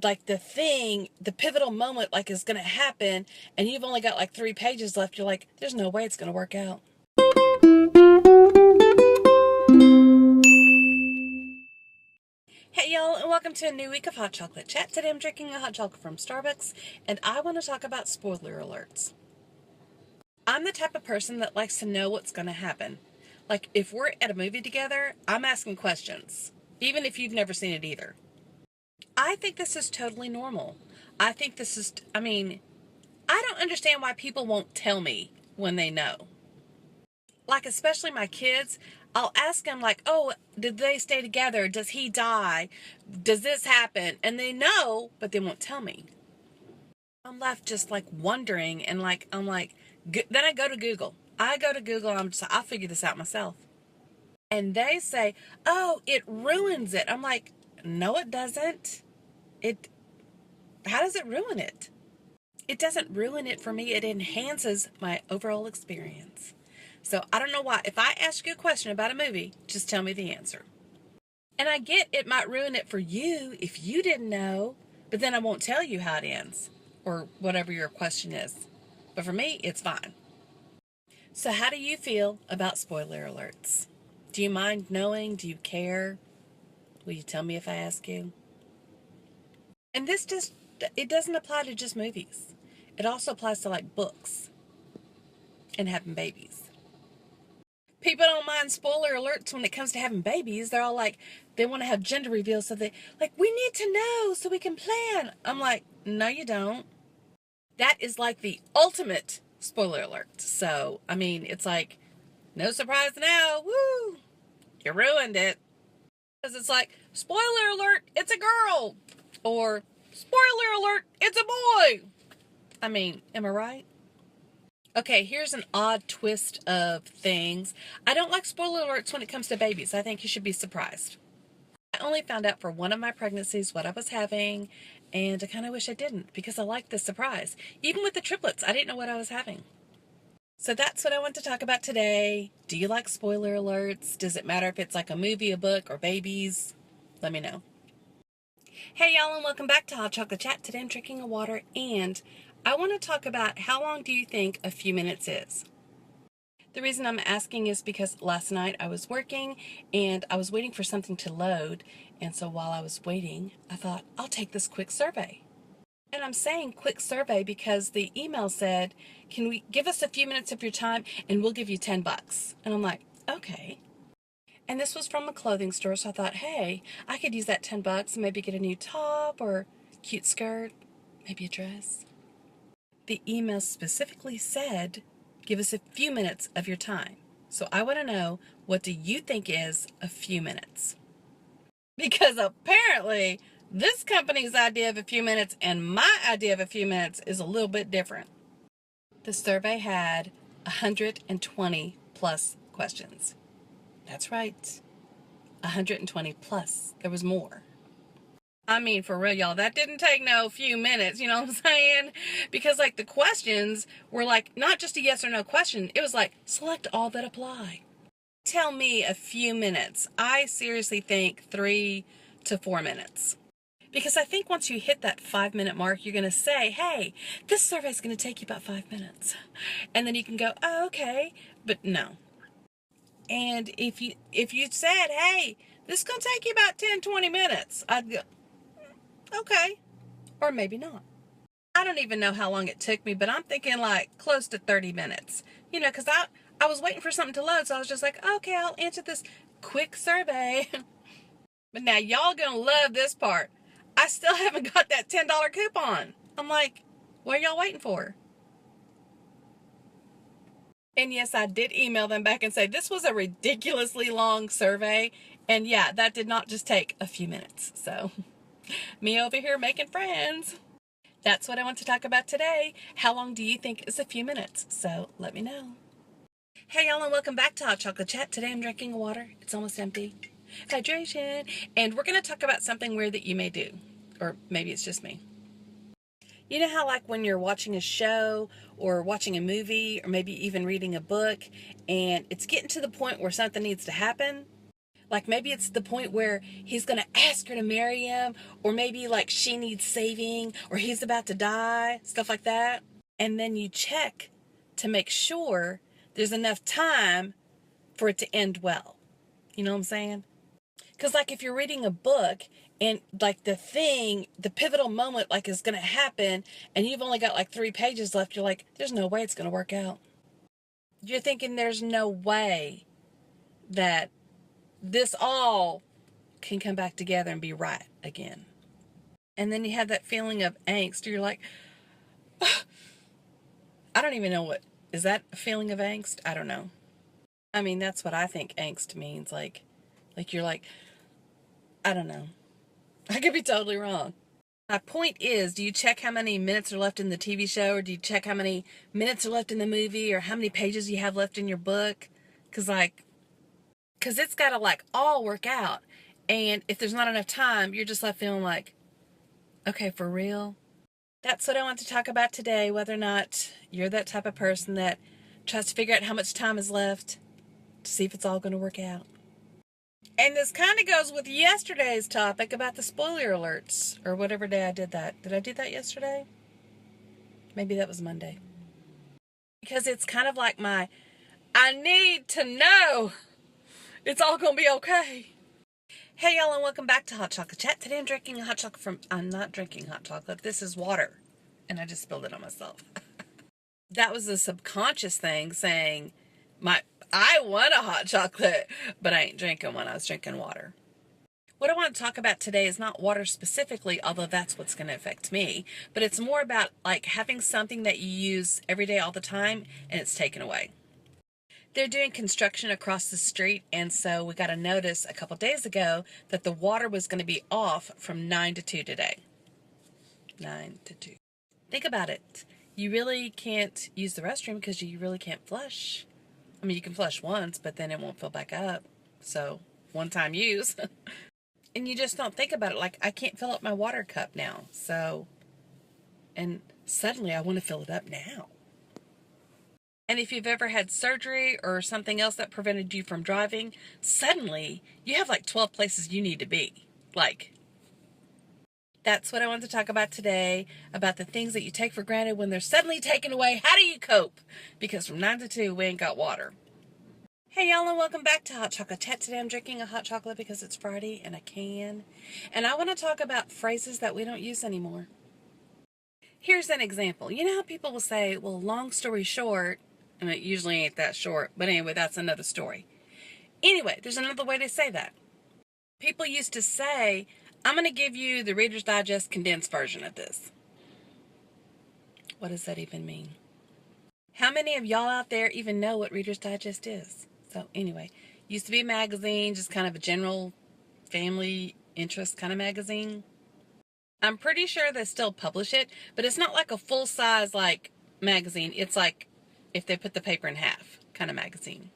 like the pivotal moment like is going to happen, and you've only got like 3 pages left, you're like, there's no way it's going to work out. Hey y'all, and welcome to a new week of Hot Chocolate Chat. Today I'm drinking a hot chocolate from Starbucks, and I want to talk about spoiler alerts. I'm the type of person that likes to know what's going to happen. Like, if we're at a movie together, I'm asking questions, even if you've never seen it either. I think this is totally normal. I think this is, I don't understand why people won't tell me when they know. Like, especially my kids, I'll ask them, like, oh, did they stay together? Does he die? Does this happen? And they know, but they won't tell me. I'm left just like wondering, and then I go to Google. I'll figure this out myself. And they say, oh, it ruins it. I'm like, no, it doesn't. How does it ruin it? It doesn't ruin it for me. It enhances my overall experience. So I don't know why. If I ask you a question about a movie, just tell me the answer. And I get it might ruin it for you if you didn't know, but then I won't tell you how it ends or whatever your question is. But for me, it's fine. So how do you feel about spoiler alerts? Do you mind knowing? Do you care? Will you tell me if I ask you? And it doesn't apply to just movies. It also applies to like books and having babies. People don't mind spoiler alerts when it comes to having babies. They're all like, they want to have gender reveals, so we need to know so we can plan. I'm like, no, you don't. That is like the ultimate spoiler alert. So, it's like, no surprise now. Woo! You ruined it. Because it's like, spoiler alert, it's a girl. Or, spoiler alert, it's a boy. Am I right? Okay, here's an odd twist of things. I don't like spoiler alerts when it comes to babies. I think you should be surprised. I only found out for one of my pregnancies what I was having, and I kind of wish I didn't because I like the surprise. Even with the triplets, I didn't know what I was having. So that's what I want to talk about today. Do you like spoiler alerts? Does it matter if it's like a movie, a book, or babies? Let me know. Hey y'all, and welcome back to Hot Chocolate Chat. Today I'm drinking a water, and I want to talk about how long do you think a few minutes is? The reason I'm asking is because last night I was working and I was waiting for something to load, and so while I was waiting, I thought, I'll take this quick survey. And I'm saying quick survey because the email said, can we give us a few minutes of your time and we'll give you $10. And I'm like, okay. And this was from a clothing store, so I thought, hey, I could use that $10 and maybe get a new top or cute skirt, maybe a dress. The email specifically said, give us a few minutes of your time. So I want to know, what do you think is a few minutes? Because apparently this company's idea of a few minutes and my idea of a few minutes is a little bit different. The survey had 120 plus questions. That's right. 120 plus. There was more. For real, y'all, that didn't take no few minutes, you know what I'm saying? Because, like, the questions were, like, not just a yes or no question. It was like, select all that apply. Tell me a few minutes. I seriously think 3 to 4 minutes. Because I think once you hit that 5-minute mark, you're going to say, hey, this survey is going to take you about 5 minutes. And then you can go, oh, okay. But no. And if you said, hey, this is going to take you about 10, 20 minutes, I'd go, okay, or maybe not. I don't even know how long it took me, but I'm thinking like close to 30 minutes. Because I was waiting for something to load, so I was just like, okay, I'll answer this quick survey. But now y'all gonna love this part. I still haven't got that $10 coupon. I'm like, what are y'all waiting for? And yes, I did email them back and say, this was a ridiculously long survey. And yeah, that did not just take a few minutes. So me over here making friends. That's what I want to talk about today. How long do you think is a few minutes? So let me know. Hey y'all, and welcome back to Hot Chocolate Chat. Today I'm drinking water. It's almost empty. Hydration. And we're going to talk about something weird that you may do. Or maybe it's just me. You know how like when you're watching a show or watching a movie or maybe even reading a book and it's getting to the point where something needs to happen? Like maybe it's the point where he's going to ask her to marry him, or maybe like she needs saving, or he's about to die, stuff like that. And then you check to make sure there's enough time for it to end well. You know what I'm saying? Because like if you're reading a book and like the pivotal moment like is going to happen and you've only got like 3 pages left, you're like, there's no way it's going to work out. You're thinking there's no way that this all can come back together and be right again. And then you have that feeling of angst. You're like, I don't even know is that a feeling of angst? I don't know. I mean, that's what I think angst means. Like you're like, I don't know. I could be totally wrong. My point is, do you check how many minutes are left in the TV show, or do you check how many minutes are left in the movie, or how many pages you have left in your book? Because it's got to like all work out. And if there's not enough time, you're just left feeling like, okay, for real? That's what I want to talk about today, whether or not you're that type of person that tries to figure out how much time is left to see if it's all going to work out. And this kind of goes with yesterday's topic about the spoiler alerts, or whatever day I did that. Did I do that yesterday? Maybe that was Monday. Because it's kind of like I need to know it's all going to be okay. Hey y'all, and welcome back to Hot Chocolate Chat. Today I'm drinking a hot chocolate I'm not drinking hot chocolate. This is water. And I just spilled it on myself. That was a subconscious thing saying, I want a hot chocolate, but I ain't drinking one. I was drinking water. What I want to talk about today is not water specifically, although that's what's going to affect me, but it's more about like having something that you use every day all the time and it's taken away. They're doing construction across the street, and so we got a notice a couple days ago that the water was going to be off from 9 to 2 today. 9 to 2. Think about it. You really can't use the restroom because you really can't flush. I mean, you can flush once, but then it won't fill back up. So, one-time use. And you just don't think about it. Like, I can't fill up my water cup now. So, and suddenly I want to fill it up now. And if you've ever had surgery or something else that prevented you from driving, suddenly you have like 12 places you need to be. Like, that's what I want to talk about today, about the things that you take for granted when they're suddenly taken away. How do you cope? Because from 9 to 2, we ain't got water. Hey y'all, and welcome back to Hot Chocolate Chat. Today I'm drinking a hot chocolate because it's Friday and I can. And I want to talk about phrases that we don't use anymore. Here's an example. You know how people will say, well, long story short, and it usually ain't that short, but anyway, that's another story. Anyway, there's another way to say that. People used to say, I'm going to give you the Reader's Digest condensed version of this. What does that even mean? How many of y'all out there even know what Reader's Digest is? So anyway, used to be a magazine, just kind of a general family interest kind of magazine. I'm pretty sure they still publish it, but it's not like a full-size like magazine. It's like if they put the paper in half kind of magazine.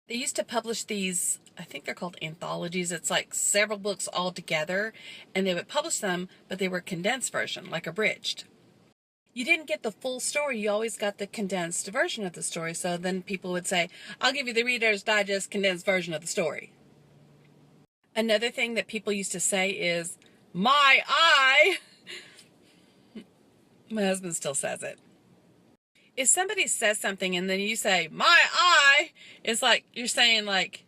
They used to publish these, I think they're called anthologies. It's like several books all together, and they would publish them, but they were condensed version, like abridged. You didn't get the full story. You always got the condensed version of the story. So then people would say, I'll give you the Reader's Digest condensed version of the story. Another thing that people used to say is, my eye. My husband still says it. If somebody says something and then you say, my eye, it's like you're saying, like,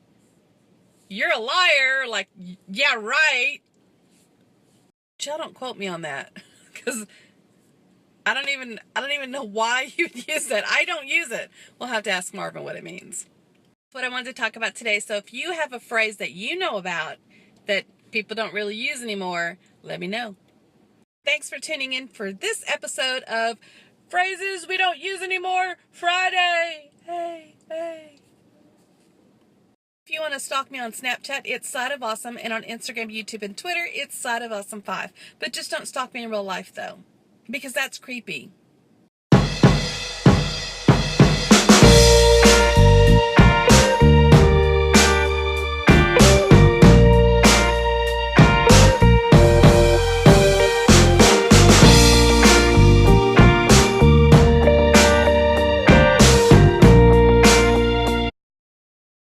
you're a liar, like, yeah, right. Y'all don't quote me on that, because I don't even know why you would use that. I don't use it. We'll have to ask Marvin what it means. That's what I wanted to talk about today. So if you have a phrase that you know about that people don't really use anymore, let me know. Thanks for tuning in for this episode of Phrases We Don't Use Anymore Friday. Hey. If you want to stalk me on Snapchat, it's Side of Awesome, and on Instagram, YouTube, and Twitter, it's Side of Awesome 5. But just don't stalk me in real life, though, because that's creepy.